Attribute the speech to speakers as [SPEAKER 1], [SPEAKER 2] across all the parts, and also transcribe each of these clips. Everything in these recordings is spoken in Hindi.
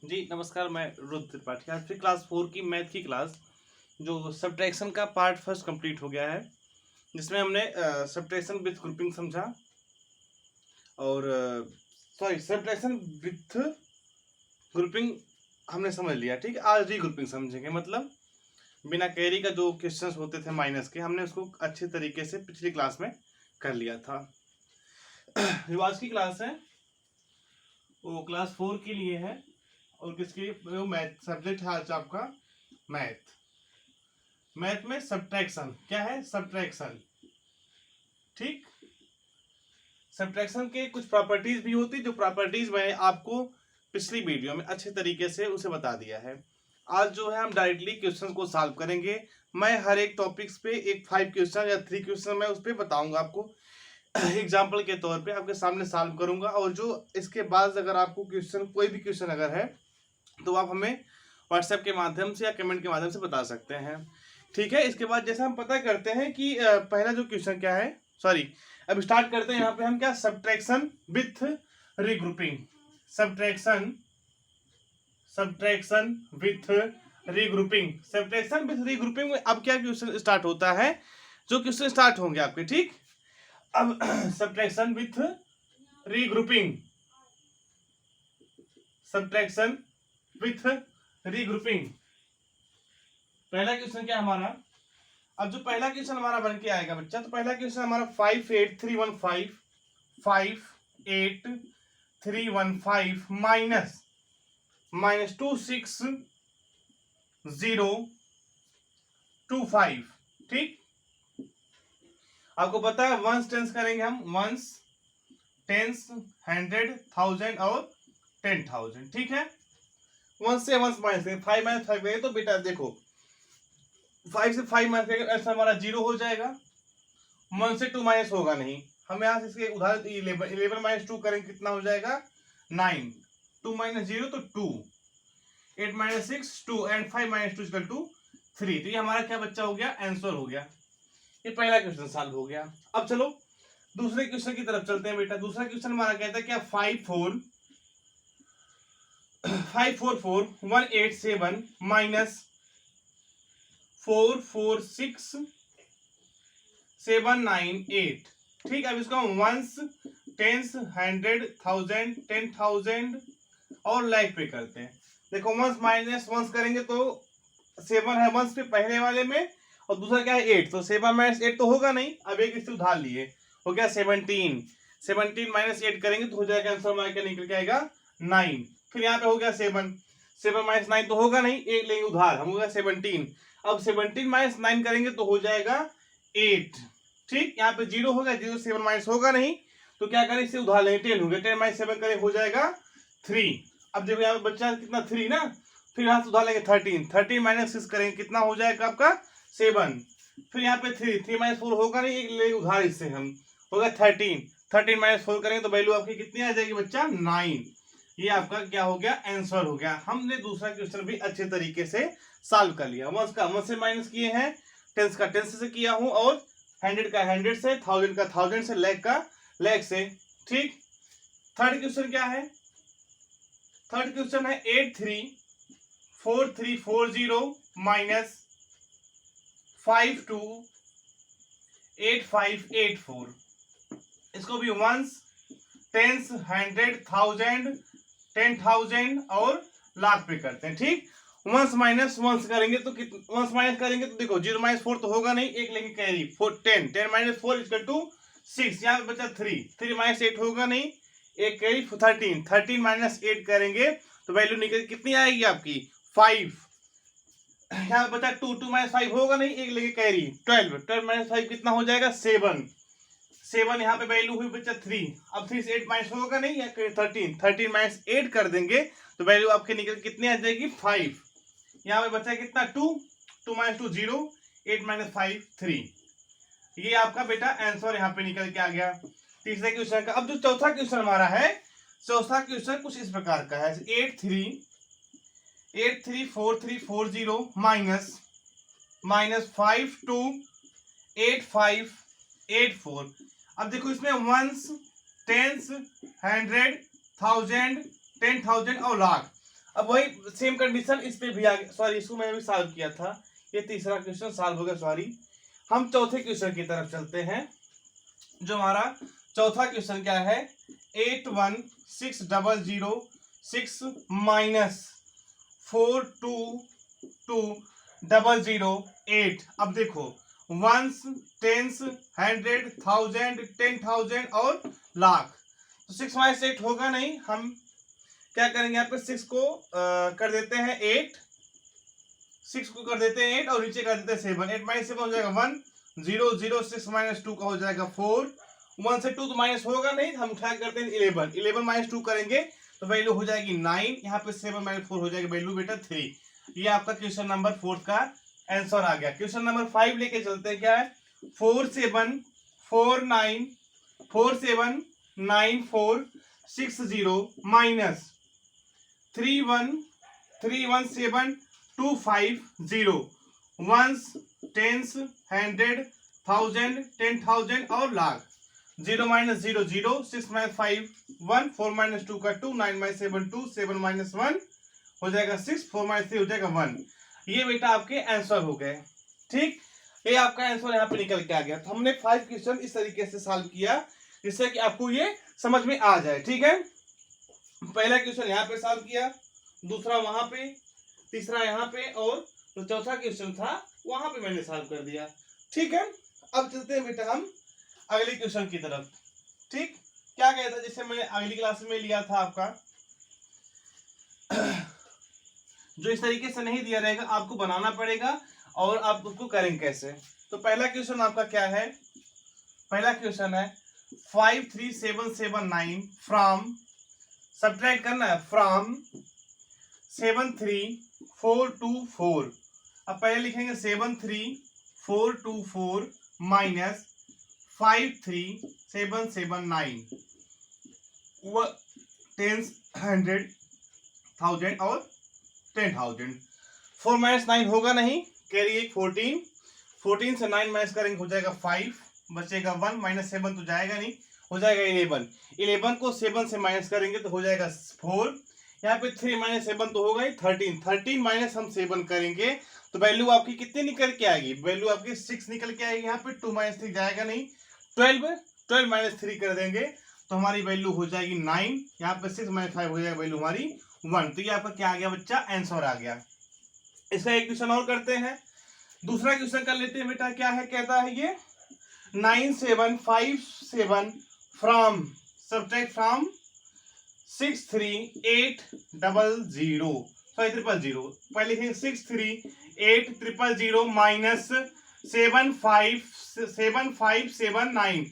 [SPEAKER 1] जी नमस्कार, मैं रुद्र त्रिपाठी। आज फिर क्लास 4 की मैथ की क्लास जो सब्ट्रैक्शन का पार्ट फर्स्ट कंप्लीट हो गया है, जिसमें हमने सब्ट्रैक्शन विथ ग्रुपिंग समझा और सब्ट्रैक्शन विथ ग्रुपिंग हमने समझ लिया। ठीक है, आज री ग्रुपिंग समझेंगे। मतलब बिना कैरी का जो क्वेश्चंस होते थे माइनस के, हमने उसको अच्छे तरीके से पिछली क्लास में कर लिया था। जो आज की क्लास है वो क्लास 4 के लिए है और किसके, वो मैथ सब्जेक्ट है आज आपका मैथ। मैथ में सब्ट्रैक्शन क्या है? सब्ट्रैक्शन। ठीक, सब्ट्रैक्शन के कुछ प्रॉपर्टीज भी होती, जो प्रॉपर्टीज मैंने आपको पिछली वीडियो में अच्छे तरीके से उसे बता दिया है। आज जो है हम डायरेक्टली क्वेश्चन को सॉल्व करेंगे। मैं हर एक टॉपिक्स पे एक 5 क्वेश्चन या 3 क्वेश्चन मैं उस पर बताऊंगा आपको, एग्जाम्पल के तौर पे आपके सामने सॉल्व करूंगा। और जो इसके बाद अगर आपको क्वेश्चन, कोई भी क्वेश्चन अगर है, तो आप हमें व्हाट्सएप के माध्यम से या कमेंट के माध्यम से बता सकते हैं। ठीक है, इसके बाद जैसे हम पता करते हैं कि पहला जो क्वेश्चन क्या है, सॉरी अब स्टार्ट करते हैं। यहाँ पे हम क्या, subtraction with regrouping. Subtraction subtraction with regrouping. Subtraction with regrouping में अब क्या क्वेश्चन स्टार्ट होता है, जो क्वेश्चन स्टार्ट होंगे आपके। ठीक, अब subtraction with regrouping, subtraction with regrouping. पहला क्वेश्चन क्या हमारा, अब जो पहला क्वेश्चन हमारा बन के आएगा बच्चा, तो पहला क्वेश्चन हमारा 58315 माइनस 26,025। ठीक, आपको पता है वंस टेंस करेंगे हम, वंस टेंस 100,000 और 10,000। ठीक है, वंस से वंस माइनस करेंगे, 5 माइनस 5 करेंगे तो बेटा देखो 5 से 5 माइनस करेंगे ऐसा हमारा 0 हो जाएगा। 1 से 2 माइनस होगा नहीं। हम यहाँ से इसके उदाहरण 11 माइनस 2 करेंगे, कितना हो जाएगा 9। 2 माइनस 0 तो 2, 8 minus 6 2 and 5 minus 2 equal to 3। तो ये हमारा क्या बच्चा हो गया, आंसर हो गया। ये पहला क्वेश्चन सॉल्व हो गया। अब चलो दूसरे क्वेश्चन की तरफ चलते हैं बेटा। दूसरा क्वेश्चन हमारा कहता है क्या, 544,187 माइनस 446,798। ठीक, अब इसको हम वंस टेंस 100,000 10,000 और लाइक पे करते हैं। देखो वंस माइनस वंस करेंगे तो 7 है वंस पे पहले वाले में, और दूसरा क्या है 8, तो 7 माइनस 8 तो होगा नहीं। अब एक इससे उधार लिए, हो गया 17। 17 माइनस 8 करेंगे तो हो जाएगा आंसर हमारा क्या निकल के आएगा 9। फिर यहाँ पे हो गया 7, 7 माइनस 9 तो होगा नहीं, एक लेंगे उधार, हम हो गया 17। अब 17 माइनस 9 करेंगे तो हो जाएगा 8। ठीक, यहाँ पे 0 हो गया, 0 7 माइनस होगा नहीं, तो क्या करें इससे उधार लेंगे, 10 हो गया, 10 माइनस 7 करें हो जाएगा 3। अब देखो यहाँ पे बच्चा कितना 3 ना, फिर यहाँ से उधार लेंगे 13, 13 माइनस 6 करेंगे कितना हो जाएगा आपका 7। फिर यहाँ पे 3, 3 माइनस 4 होगा नहीं, एक ले उधार इससे हम, हो गया 13, 13 माइनस 4 करेंगे तो वैल्यू आपकी कितनी आ जाएगी बच्चा 9। ये आपका क्या हो गया, आंसर हो गया। हमने दूसरा क्वेश्चन भी अच्छे तरीके से सॉल्व कर लिया। वंस का वंस से माइनस किए हैं, टेंस का टेंस से किया हूं, और 100 का 100 से, 1000 का 1000 से, लैख का लैख से। ठीक, थर्ड क्वेश्चन क्या है, थर्ड क्वेश्चन है 834340 माइनस 528584। इसको भी वंस टेंस 100,000 10,000 और लाख पे करते हैं। ठीक, वंस माइनस वंस करेंगे तो वंस माइनस करेंगे तो देखो 0 माइनस 4 तो होगा नहीं, एक लेंगे कैरी 4 10, 10 माइनस 4 इक्वल टू 6। यहाँ पे बचा 3, 3 माइनस 8 होगा नहीं, एक कैरी 13, 13 माइनस 8 करेंगे तो वैल्यू निकल कितनी आएगी आपकी 5। यहाँ बचा 2, 2 माइनस 5 होगा नहीं, एक लेंगे कैरी 12, 12 माइनस 5 कितना हो जाएगा 7, 7 यहाँ पे वैल्यू हुई बच्चा 3। अब 3 से 8 माइनस होगा नहीं, या 13, 13 माइनस 8 कर देंगे तो वैल्यू आपके निकल कितनी आ जाएगी 5। यहाँ पे बचा कितना 2, 2 माइनस 2 0, 8 माइनस 5 3। ये आपका बेटा आंसर यहाँ पे निकल के आ गया तीसरे क्वेश्चन का। अब जो चौथा क्वेश्चन हमारा है, चौथा क्वेश्चन कुछ इस प्रकार का है, 834340 माइनस 528584। अब देखो इसमें वंस टेंस 100,000 10,000 और लाख। अब वही सेम कंडीशन इस पे भी आ गया, सॉरी इसको मैंने भी सॉल्व किया था, ये तीसरा क्वेश्चन सॉल्व हो गया, सॉरी। हम चौथे क्वेश्चन की तरफ चलते हैं। जो हमारा चौथा क्वेश्चन क्या है, 816006 माइनस 422008। अब देखो वंस, टेंस, हंड्रेड, थाउजेंड, 10,000 और लाख। तो 6 माइनस 8 होगा नहीं, हम क्या करेंगे यहाँ पे 6 को कर देते हैं 8, 6 को कर देते हैं 8 और नीचे कर देते हैं 7। 8 माइनस 7 हो जाएगा 1, 0 0, 6 माइनस 2 का हो जाएगा 4। 1 से 2 तो माइनस होगा नहीं, हम उठा करते हैं 11। 11 माइनस 2 करेंगे तो वैल्यू हो जाएगी 9। यहाँ पे 7 माइनस 4 हो जाएगी वैल्यू बेटा 3। ये आपका क्वेश्चन नंबर 4 का आंसर आ गया। क्वेश्चन नंबर 5 लेके चलते हैं। क्या है, 479460 minus 3131725 ones, tens, hundred, thousand, 10,000 और लाख। 0 माइनस 0 0, 6 माइनस 5 1, 4 माइनस 2 का 2, 9 माइनस 7 2, 7 माइनस 1 हो जाएगा 6, 4 माइनस 3 हो जाएगा 1। ये बेटा आपके आंसर हो गए। ठीक, ये आपका आंसर यहाँ पे निकल के आ गया। तो हमने 5 क्वेश्चन इस तरीके से सॉल्व किया जिससे कि आपको ये समझ में आ जाए। ठीक है, पहला क्वेश्चन यहाँ पे सॉल्व किया, दूसरा वहां पे, तीसरा यहाँ पे, और जो चौथा क्वेश्चन था वहां पे मैंने सॉल्व कर दिया। ठीक है, अब चलते हैं बेटा हम अगले क्वेश्चन की तरफ। ठीक, क्या कहता है, जैसे मैंने अगली क्लास में लिया था आपका, जो इस तरीके से नहीं दिया रहेगा आपको बनाना पड़ेगा और आप उसको करेंगे कैसे। तो पहला क्वेश्चन आपका क्या है, पहला क्वेश्चन है 53779 फ्रॉम, सब्ट्रैक्ट करना है फ्रॉम 73424। अब पहले लिखेंगे 73424 माइनस 53779 टेंस, हंड्रेड, थाउजेंड और 10,000। 4 माइनस 9 होगा नहीं, कैरी 14, 14 से 9 माइनस करेंगे हो जाएगा 5, बचेगा 1, माइनस 7 तो जाएगा नहीं, हो जाएगा 11। 11 को 7 से माइनस करेंगे तो हो जाएगा 4। यहाँ पे 3 माइनस 7 तो होगा ही 13, 13 माइनस हम 7 करेंगे तो वैल्यू आपकी कितनी निकल के आएगी, वैल्यू आपकी 6 निकल के आएगी। यहाँ पे 2 माइनस 3 जाएगा नहीं, 12, 12 माइनस 3 कर देंगे तो हमारी वैल्यू हो जाएगी 9। यहाँ पे 6 माइनस 5 हो जाएगा वैल्यू हमारी 1। तो ये आपका क्या आ गया बच्चा, आंसर आ गया। इसका एक क्वेश्चन और करते हैं, दूसरा क्वेश्चन कर लेते हैं बेटा। क्या है, कहता है ये 9757 फ्रॉम, सब्ट्रैक्ट फ्रॉम 63800, सॉरी 000, पहले लिखेंगे 63800 माइनस 75779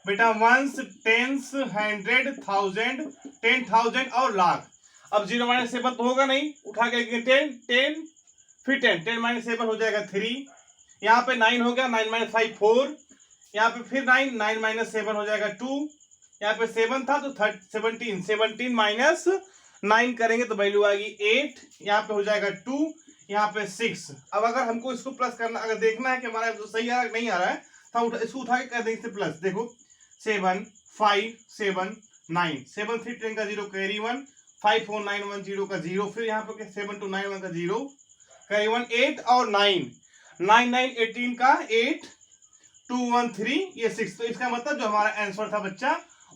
[SPEAKER 1] बेटा वंस, टेंस, हंड्रेड, थाउजेंड, 10,000 और लाख। अब 0 माइनस 7 तो होगा नहीं, उठा के 10 10 फिर 10, 10 माइनस 7 हो जाएगा 3। यहाँ पे 9 हो गया, 9 माइनस 5 4, यहाँ पे फिर 9, 9 माइनस 7 हो जाएगा 2। यहाँ पे 7 था तो 17, 17 माइनस 9 करेंगे तो वैल्यू आएगी 8। यहाँ पे हो जाएगा 2, यहाँ पे 6। अब अगर हमको इसको प्लस करना, अगर देखना है कि हमारा जो सही आ रहा है नहीं आ रहा है, तो इसको उठा के कर देंगे इससे प्लस। देखो 7 5 7 9, 7 3 10 का 0 कैरी 1, 5 4 9 1 0 का 0, फिर यहाँ पे 7 2 9 1 का 0 कैरी 1, 8 और 9 9 9 18 का 8 2 1 3, ये 6। तो इसका मतलब जो हमारा आंसर था बच्चा,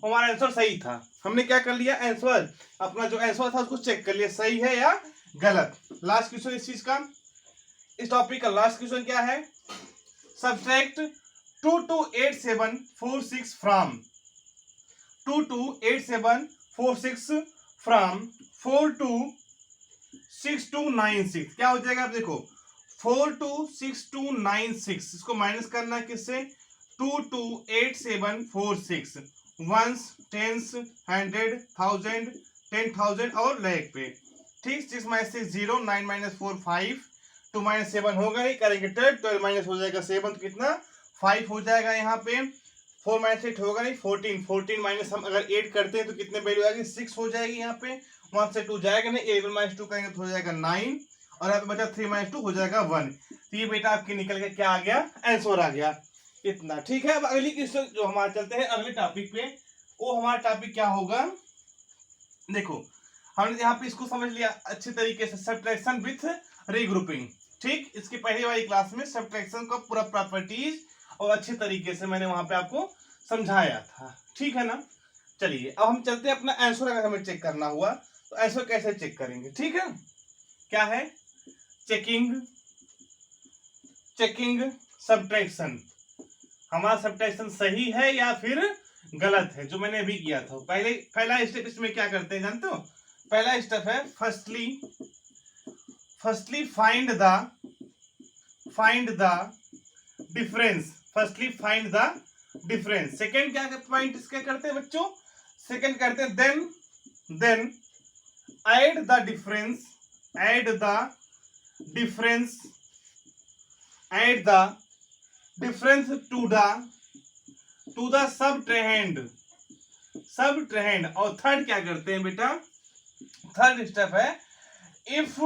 [SPEAKER 1] हमारा आंसर सही था। हमने क्या कर लिया, आंसर अपना जो आंसर था उसको चेक कर लिया सही है या गलत। लास्ट क्वेश्चन इस चीज का, इस टॉपिक का लास्ट क्वेश्चन क्या है, सब्ट्रैक्ट 228746 फ्रॉम 228746 फ्रॉम 426296। क्या हो जाएगा, आप देखो 426296, इसको माइनस करना है किससे, 228746 वंस, टेंस, हंड्रेड, थाउजेंड, 10,000 और लाख पे। ठीक, 6 माइनस 6 0, 9 माइनस 4 5, 2 माइनस 7 होगा नहीं, करेंगे 12, 12 माइनस हो जाएगा 7 तो कितना 5 हो जाएगा। यहाँ पे 4 माइनस 8 होगा नहीं, 14, 14 माइनस हम अगर 8 करते हैं तो कितने वैल्यू आएगी, 6 हो जाएगी। यहाँ पे 1 से 2 जाएगा नहीं, 11 माइनस 2 करेंगे तो हो जाएगा 9, और यहाँ पे बचा 3 माइनस 2 हो जाएगा 1। तो ये बेटा आपके निकल के क्या आ गया, आंसर आ गया इतना। ठीक है, अब अगली क्वेश्चन जो हमारे चलते हैं अगले टॉपिक पे, वो हमारा टॉपिक क्या होगा, देखो हमने यहाँ पे इसको समझ लिया अच्छे तरीके से, सब्ट्रैक्शन विथ रीग्रुपिंग। ठीक, इसकी पहली वाली क्लास में सब्ट्रैक्शन का पूरा प्रॉपर्टीज और अच्छे तरीके से मैंने वहां पे आपको समझाया था। ठीक है ना। चलिए अब हम चलते हैं अपना आंसर, अगर हमें चेक करना हुआ तो आंसर कैसे चेक करेंगे। ठीक है, क्या है, चेकिंग सब्ट्रैक्शन। हमारा सब्ट्रैक्शन सही है या फिर गलत है, जो मैंने अभी किया था। पहला स्टेप इसमें क्या करते हैं जानते हो, पहला स्टेप है firstly find the difference. Second क्या पॉइंट इसके करते हैं बच्चों, सेकंड करते हैं then add the difference to the subtrahend. और थर्ड क्या करते हैं बेटा, थर्ड स्टेप है if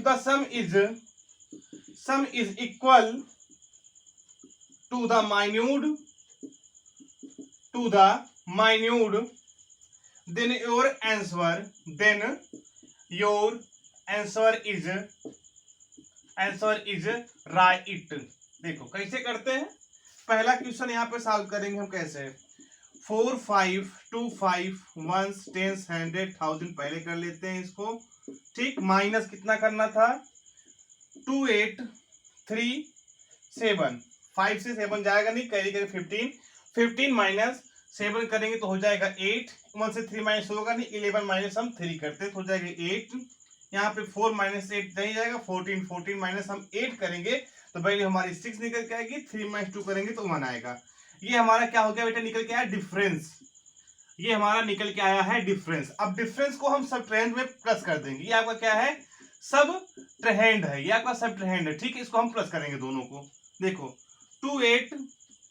[SPEAKER 1] the sum is equal to the minute then your answer is right। देखो कैसे करते हैं, पहला क्वेश्चन यहाँ पे सॉल्व करेंगे हम कैसे, 4 5 2 5 1 10 100 1000 पहले कर लेते हैं इसको। ठीक, माइनस कितना करना था, 2 8 3 7, 5 से 7 जाएगा नहीं, कैरी करें 15 माइनस 7 करेंगे तो हो जाएगा 8, 1 से 3 माइनस होगा नहीं, 11 माइनस हम 3 करते हैं तो हो जाएगा 8। यहाँ पे 4 माइनस 8 नहीं जाएगा, 14 माइनस हम 8 करेंगे तो वैल्यू हमारी 6 निकल के आएगी, 3 माइनस 2 करेंगे तो 1 आएगा। ये हमारा क्या हो गया बेटा, निकल के आया डिफरेंस। ये हमारा निकल के आया है डिफरेंस। अब डिफरेंस को हम सबट्रेंड में प्लस कर देंगे। ये आपका क्या है, सबट्रेंड है, ये आपका सबट्रेंड है। ठीक है, इसको हम प्लस करेंगे दोनों को। देखो 2 8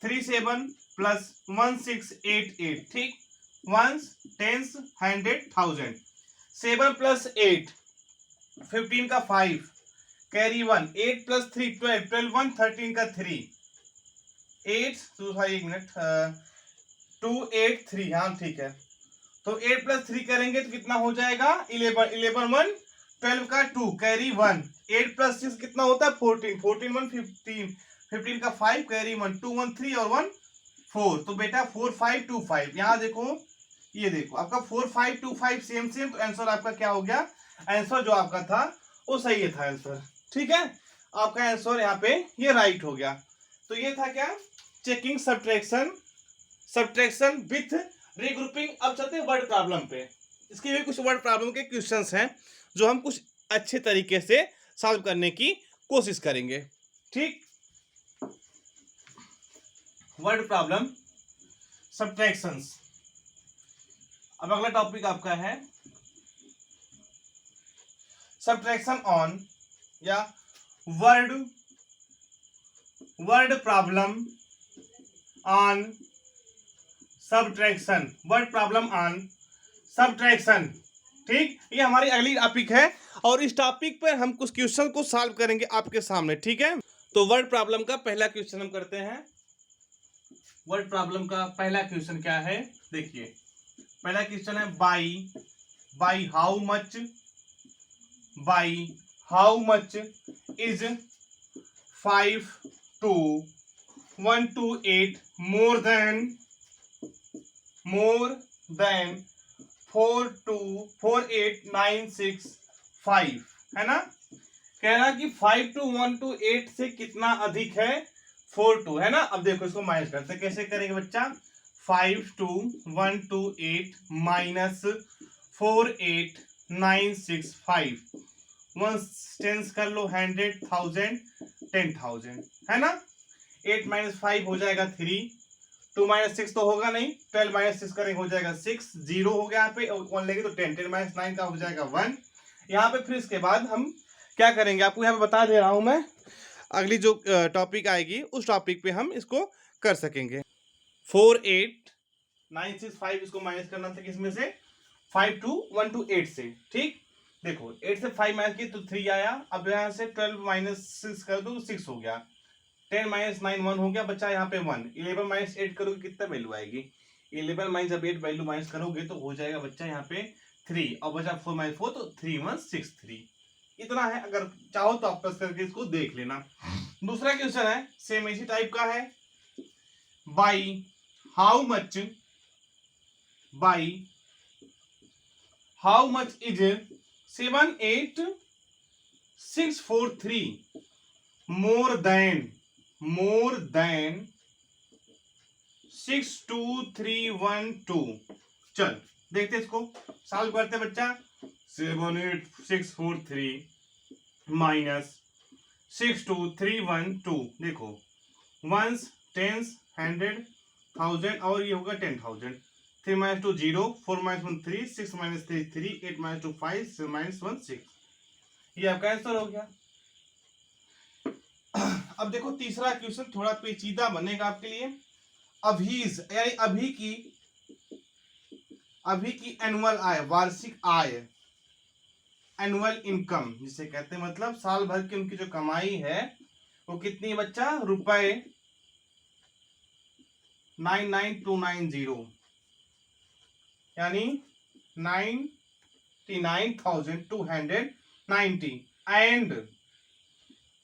[SPEAKER 1] 3 7 प्लस 1 6 8 8। ठीक, 1 10 100 1000, 7 प्लस 8 15 का 5 कैरी 1, 8 प्लस 3 12 12 1 13 का 3 8 एक मिनट 2 8 3। हाँ ठीक है, तो 8 प्लस 3 करेंगे तो कितना हो जाएगा 11 11 1 12 का 2 कैरी 1, 8 प्लस 6 कितना होता है 14 14 1 15 15 का 5 कैरी 1 2 1 3 और 1 4। तो बेटा 4 5 2 5, यहाँ देखो, ये देखो आपका 4 5 2 5 सेम। तो आंसर आपका क्या हो गया, आंसर जो आपका था वो सही था आंसर। ठीक है, आपका आंसर यहाँ पे ये राइट हो गया। तो ये था क्या, चेकिंग सब्ट्रैक्शन विथ रीग्रुपिंग। अब चलते हैं वर्ड प्रॉब्लम पे। इसके भी कुछ वर्ड प्रॉब्लम के क्वेश्चंस हैं जो हम कुछ अच्छे तरीके से सॉल्व करने की कोशिश करेंगे। ठीक, वर्ड प्रॉब्लम सब्ट्रैक्शंस। अब अगला टॉपिक आपका है सब्ट्रैक्शन ऑन या word problem on subtraction, word problem on subtraction. ठीक, ये हमारी अगली टॉपिक है और इस टॉपिक पर हम कुछ क्वेश्चन को सॉल्व करेंगे आपके सामने। ठीक है, तो वर्ड प्रॉब्लम का पहला क्वेश्चन हम करते हैं। वर्ड प्रॉब्लम का पहला क्वेश्चन क्या है, देखिए पहला क्वेश्चन है by how much is 5 2 1 2 8 more than 4 2 4 8 9 6 5, है ना। कहना कि 5 2 1 2 8 से कितना अधिक है 4 2, है ना। अब देखो इसको माइनस करते हैं, कैसे करेंगे बच्चा, 5 2 1 2 8 माइनस 4 8 9 6 5, 1 टेंस कर लो 100 1000 10,000, है ना। 8 माइनस 5 हो जाएगा 3, 2 माइनस 6 तो होगा नहीं, 12 माइनस 6 करेंगे हो जाएगा 6, 0 हो गया यहाँ पे, 1 लेंगे तो 10, 10 माइनस 9 का हो जाएगा 1। यहाँ पे फिर इसके बाद हम क्या करेंगे आपको यहाँ पे बता दे रहा हूं मैं, अगली जो टॉपिक आएगी उस टॉपिक पे हम इसको कर सकेंगे। 4 8 9 6 5 इसको माइनस करना था किसमें से, 5 2 1 2 8 से। ठीक, देखो 8 से 5 माइनस किया तो 3 आया। अब यहाँ से 12 माइनस 6 कर दो 6 हो गया, 10 माइनस 9 1 हो गया, बचा यहाँ पे 1। 11 माइनस 8 करोगे कितना वैल्यू आएगी, 11 माइनस जब 8 वैल्यू माइनस करोगे तो हो जाएगा बच्चा यहाँ पे 3 और बचा 4 माइनस 4 तो 3163। इतना है, अगर चाहो तो आप प्लस करके इसको देख लेना। दूसरा क्वेश्चन है सेम इसी टाइप का है। By how much is 78643 more than 62312। चल देखते इसको सॉल्व करते बच्चा। 78643 माइनस 62312। देखो वंस, टेंस, हंड्रेड, थाउजेंड और ये होगा 10,000। 3 minus 2 0, 4 minus 1 3, 6 minus 3 3, 8 minus 2 5, 7 minus 1 6। ये आपका आंसर हो गया। अब देखो तीसरा क्वेश्चन थोड़ा पेचीदा बनेगा आपके लिए। अभीज यानी अभी की एनुअल आय, वार्षिक आय, एनुअल इनकम जिसे कहते हैं, मतलब साल भर की उनकी जो कमाई है वो कितनी बच्चा, रुपए 99290 यानी 99,290। एंड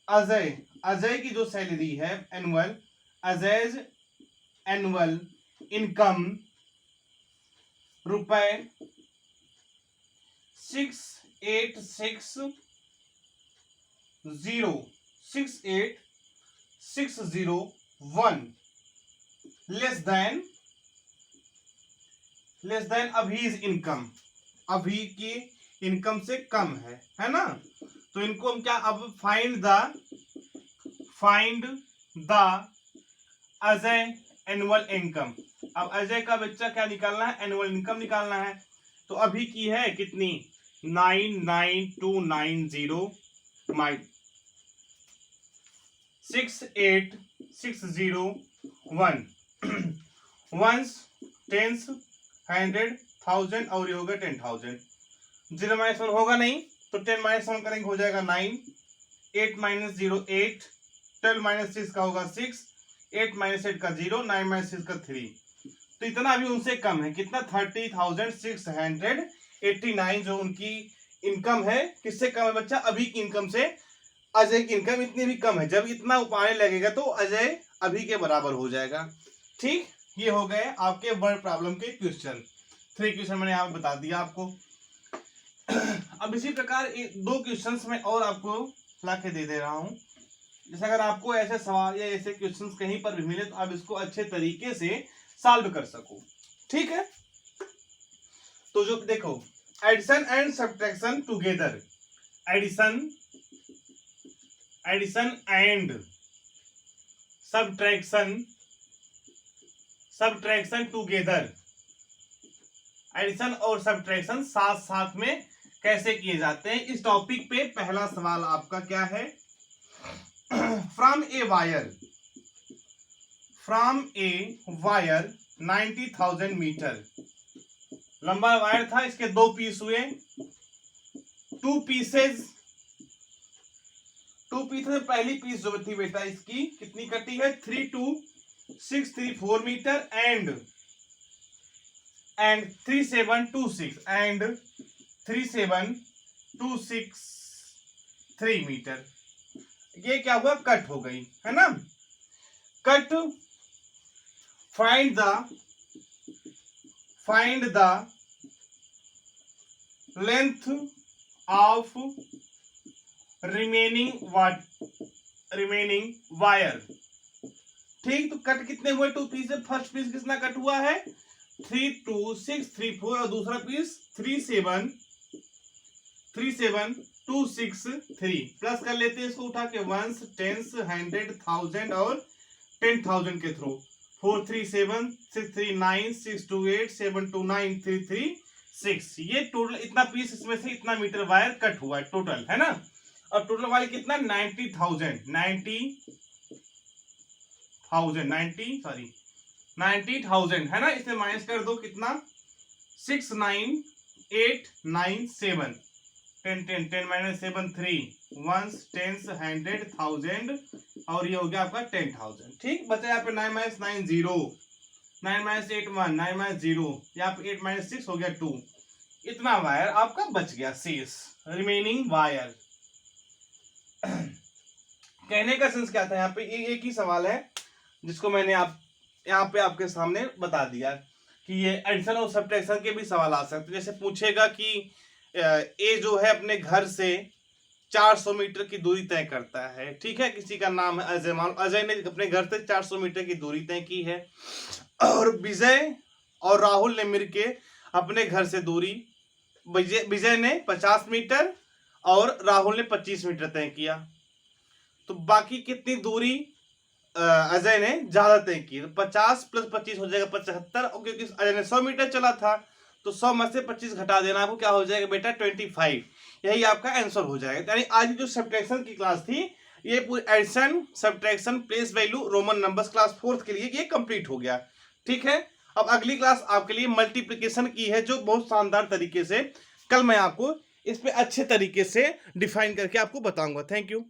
[SPEAKER 1] अजय की जो सैलरी है एनुअल, अजयज एनुअल इनकम रुपए 68601 लेस देन अभीज इनकम, अभी की इनकम से कम है ना। तो इनको हम क्या, अब find the Ajay annual income. अब अजय का बच्चा क्या निकालना है, एनुअल इनकम निकालना है। तो अभी की है कितनी, 99290 minus 68601 ones, tens, hundred, thousand और ये होगा 10,000। 0 माइनस 1 होगा नहीं तो 10 माइनस 1 करेंगे हो जाएगा 9, 8 माइनस 0 8, 12 माइनस 6 का होगा 6, 8 माइनस 8 का 0, 9 माइनस 6 का 3। तो इतना अभी उनसे कम है, कितना, 30,689 जो उनकी इनकम है। किससे कम है बच्चा, अभी की इनकम से। अजय की इनकम इतनी भी कम है, जब इतना उपाय लगेगा तो अजय अभी के बराबर हो जाएगा। ठीक, ये हो गए आपके वर्ड प्रॉब्लम के क्वेश्चन। 3 क्वेश्चन मैंने यहाँ बता दिया आपको। अब इसी प्रकार 2 क्वेश्चंस में और आपको ला के दे रहा हूं। जैसे अगर आपको ऐसे सवाल या ऐसे क्वेश्चंस कहीं पर भी मिले तो आप इसको अच्छे तरीके से सॉल्व कर सको। ठीक है, तो जो देखो addition and subtraction together, addition and subtraction together, addition और सब्ट्रैक्शन साथ साथ में कैसे किए जाते हैं, इस टॉपिक पे पहला सवाल आपका क्या है। फ्रॉम ए वायर 90,000 मीटर, लंबा वायर था, इसके 2 पीस हुए, 2 पीसेस में पहली पीस जो थी बेटा इसकी कितनी कटी है, 32634 मीटर एंड 3726 एंड 37263 मीटर। ये क्या हुआ, कट हो गई है ना। Cut, find the length of remaining wire. ठीक, तो कट कितने हुए, 2 पीस। फर्स्ट पीस कितना कट हुआ है, 32634 और दूसरा पीस 37263। प्लस कर लेते हैं इसको उठा के, वंस, टेंस, हंड्रेड, थाउजेंड और 10,000 के थ्रू। 437 639 628 729 336। ये टोटल इतना पीस, इसमें से इतना मीटर वायर कट हुआ है टोटल, है ना। अब टोटल वायर कितना, 90,000 है ना। इसमें माइनस कर दो कितना, 69897, 10 minus 7 3, ones, tens, hundred, thousand और ये हो गया आपका 10,000। ठीक, बचा यहाँ पे 9 माइनस 9 0, 9 माइनस 8 1, 9 माइनस 0, यहाँ पे 8 माइनस 6 हो गया 2। इतना वायर आपका बच गया शेष, रिमेनिंग वायर। कहने का सेंस क्या था यहाँ पे, एक ही सवाल है जिसको मैंने यहाँ पे आपके सामने बता दिया कि ये एडिशन और सब्ट्रैक्शन के भी सवाल आ सकते हैं। जैसे पूछेगा कि ए जो है अपने घर से 400 मीटर की दूरी तय करता है, ठीक है, किसी का नाम है अजय, मान अजय ने अपने घर से 400 मीटर की दूरी तय की है, और विजय और राहुल ने मिलके अपने घर से दूरी, विजय ने 50 मीटर और राहुल ने 25 मीटर तय किया, तो बाकी कितनी दूरी अजय ने ज्यादा तय की, तो 50 प्लस 25 हो जाएगा 75, और क्योंकि अजय ने 100 मीटर चला था तो 100 में से 25 घटा देना, आपको क्या हो जाएगा बेटा 25, यही आपका आंसर हो जाएगा। यानी आज जो सब्ट्रैक्शन की क्लास थी ये पूरी addition subtraction place value Roman numbers class 4th के लिए ये कंप्लीट हो गया, ठीक है। अब अगली क्लास आपके लिए मल्टीप्लिकेशन की है, जो बहुत शानदार तरीके से कल मैं आपको इस पे अच्छे तरीके से डिफाइन करके आपको बताऊंगा। Thank you.